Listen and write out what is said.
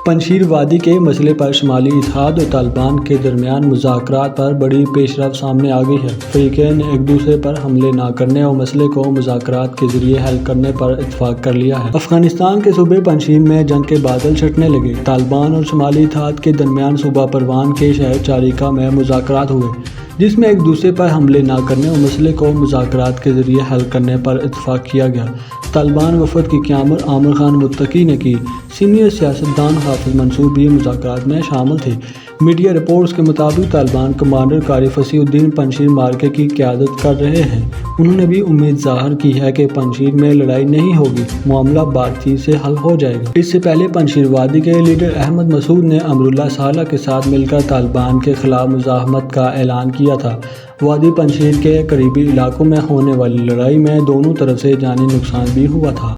پنجشیر وادی کے مسئلے پر شمالی اتحاد اور طالبان کے درمیان مذاکرات پر بڑی پیش رفت سامنے آ گئی ہے۔ فریقین نے ایک دوسرے پر حملے نہ کرنے اور مسئلے کو مذاکرات کے ذریعے حل کرنے پر اتفاق کر لیا ہے۔ افغانستان کے صوبے پنجشیر میں جنگ کے بادل چھٹنے لگے۔ طالبان اور شمالی اتحاد کے درمیان صوبہ پروان کے شہر چاریکا میں مذاکرات ہوئے، جس میں ایک دوسرے پر حملے نہ کرنے اور مسئلے کو مذاکرات کے ذریعے حل کرنے پر اتفاق کیا گیا۔ طالبان وفد کی قیادت عامر خان متقی نے کی۔ سینئر سیاستدان حافظ منصور بھی مذاکرات میں شامل تھے۔ میڈیا رپورٹس کے مطابق طالبان کمانڈر قاری فصیح الدین پنجشیر معرکے کی قیادت کر رہے ہیں۔ انہوں نے بھی امید ظاہر کی ہے کہ پنجشیر میں لڑائی نہیں ہوگی، معاملہ بات چیت سے حل ہو جائے گا۔ اس سے پہلے پنجشیر وادی کے لیڈر احمد مسعود نے امراللہ صالح کے ساتھ مل کر طالبان کے خلاف مزاحمت کا اعلان کیا تھا۔ وادی پنجشیر کے قریبی علاقوں میں ہونے والی لڑائی میں دونوں طرف سے جانی نقصان بھی ہوا تھا۔